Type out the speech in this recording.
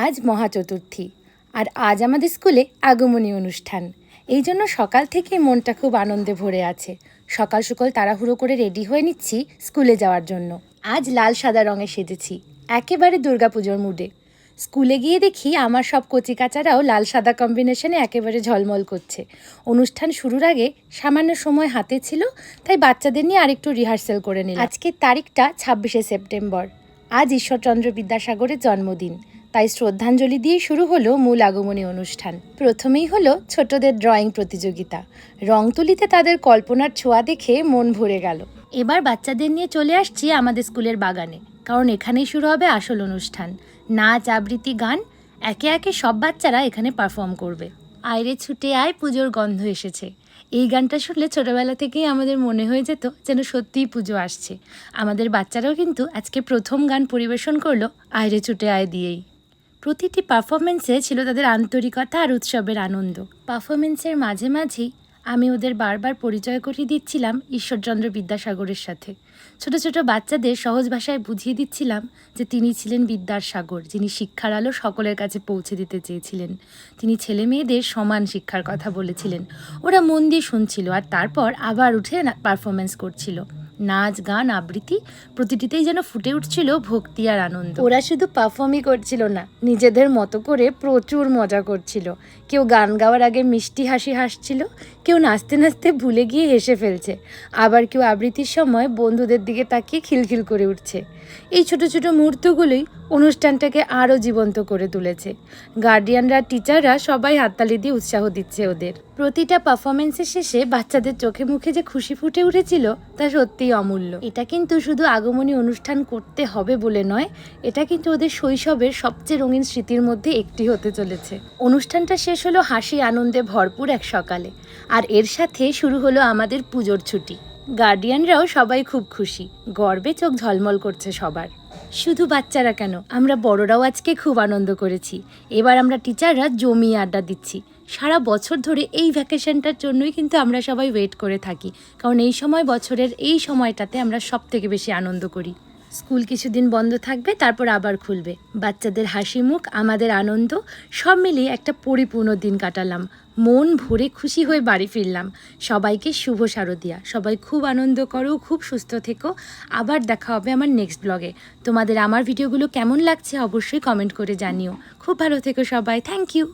আজ মহাচতুর্থী আর আজ আমাদের স্কুলে আগমনী অনুষ্ঠান। এই জন্য সকাল থেকে মনটা খুব আনন্দে ভরে আছে। সকাল সকাল তাড়াহুড়ো করে রেডি হয়ে নিচ্ছি স্কুলে যাওয়ার জন্য। আজ লাল সাদা রঙে সেজেছি, একেবারে দুর্গাপুজোর মুডে। স্কুলে গিয়ে দেখি আমার সব কচিকাচারাও লাল সাদা কম্বিনেশনে একেবারে ঝলমল করছে। অনুষ্ঠান শুরুর আগে সামান্য সময় হাতে ছিল, তাই বাচ্চাদের নিয়ে আরেকটু রিহার্সেল করে নিলাম। আজকের তারিখটা 26শে সেপ্টেম্বর। আজ ঈশ্বরচন্দ্র বিদ্যাসাগরের জন্মদিন, তাই শ্রদ্ধাঞ্জলি দিয়ে শুরু হলো মূল আগমনী অনুষ্ঠান। প্রথমেই হলো ছোটদের ড্রয়িং প্রতিযোগিতা। রং তুলিতে তাদের কল্পনার ছোঁয়া দেখে মন ভরে গেল। এবার বাচ্চাদের নিয়ে চলে আসছি আমাদের স্কুলের বাগানে, কারণ এখানেই শুরু হবে আসল অনুষ্ঠান। নাচ, আবৃত্তি, গান, একে একে সব বাচ্চারা এখানে পারফর্ম করবে। আয়রে ছুটে আয়, পুজোর গন্ধ এসেছে। এই গানটা শুনলে ছোটবেলা থেকেই আমাদের মনে হয়ে যেত যেন সত্যিই পুজো আসছে। আমাদের বাচ্চারাও কিন্তু আজকে প্রথম গান পরিবেশন করলো আয়রে ছুটে আয় দিয়েই। প্রতিটি পারফরমেন্সে ছিল তাদের আন্তরিকতা আর উৎসবের আনন্দ। পারফরমেন্সের মাঝে মাঝেই আমি ওদের বারবার পরিচয় করিয়ে দিচ্ছিলাম ঈশ্বরচন্দ্র বিদ্যাসাগরের সাথে। ছোট ছোট বাচ্চাদের সহজ ভাষায় বুঝিয়ে দিচ্ছিলাম যে তিনি ছিলেন বিদ্যার সাগর, যিনি শিক্ষার আলো সকলের কাছে পৌঁছে দিতে চেয়েছিলেন। তিনি ছেলে মেয়েদের সমান শিক্ষার কথা বলেছিলেন। ওরা মন দিয়ে শুনছিল আর তারপর আবার উঠে পারফরমেন্স করছিল। নাচ, গান, আবৃত্তি প্রতিটিতেই যেন ফুটে উঠছিল ভক্তি আর আনন্দ। ওরা শুধু পারফর্মই করছিল না, নিজেদের মতো করে প্রচুর মজা করছিল। কেউ গান গাওয়ার আগে মিষ্টি হাসি হাসছিল, কেউ নাচতে নাচতে ভুলে গিয়ে হেসে ফেলছে, আবার কেউ আবৃত্তির সময় বন্ধুদের দিকে তাকিয়ে খিলখিল করে উঠছে। এই ছোট ছোট মুহূর্তগুলোই অনুষ্ঠানটাকে আরও জীবন্ত করে তুলেছে। গার্ডিয়ানরা, টিচাররা সবাই হাততালি দিয়ে উৎসাহ দিচ্ছে ওদের। প্রতিটা পারফরমেন্সের শেষে বাচ্চাদের চোখে মুখে যে খুশি ফুটে উঠেছিল তা সত্যিই অমূল্য। এটা কিন্তু শুধু আগমনী অনুষ্ঠান করতে হবে বলে নয়, এটা কিন্তু ওদের শৈশবের সবচেয়ে রঙিন স্মৃতির মধ্যে একটি হতে চলেছে। অনুষ্ঠানটা শেষ হলো হাসি আনন্দে ভরপুর এক সকালে, আর এর সাথে শুরু হলো আমাদের পুজোর ছুটি। গার্ডিয়ানরাও সবাই খুব খুশি, গর্বে চোখ ঝলমল করছে সবার। শুধু বাচ্চারা কেন, আমরা বড়রাও আজকে খুব আনন্দ করেছি। এবার আমরা টিচাররা জমিয়ে আড্ডা দিচ্ছি। সারা বছর ধরে এই ভ্যাকেশনটার জন্যই কিন্তু আমরা সবাই ওয়েট করে থাকি, কারণ এই সময় বছরের এই সময়টাতে আমরা সব থেকে বেশি আনন্দ করি। স্কুল কিছুদিন বন্ধ থাকবে, তারপর আবার খুলবে। বাচ্চাদের হাসি মুখ, আমাদের আনন্দ, সব মিলিয়ে একটা পরিপূর্ণ দিন কাটালাম। মন ভরে খুশি হয়ে বাড়ি ফিরলাম। সবাইকে শুভ শারদিয়া। সবাই খুব আনন্দ করো, খুব সুস্থ থেকো। আবার দেখা হবে আমার নেক্সট ব্লগে। তোমাদের আমার ভিডিওগুলো কেমন লাগছে অবশ্যই কমেন্ট করে জানিও। খুব ভালো থেকো সবাই। Thank you.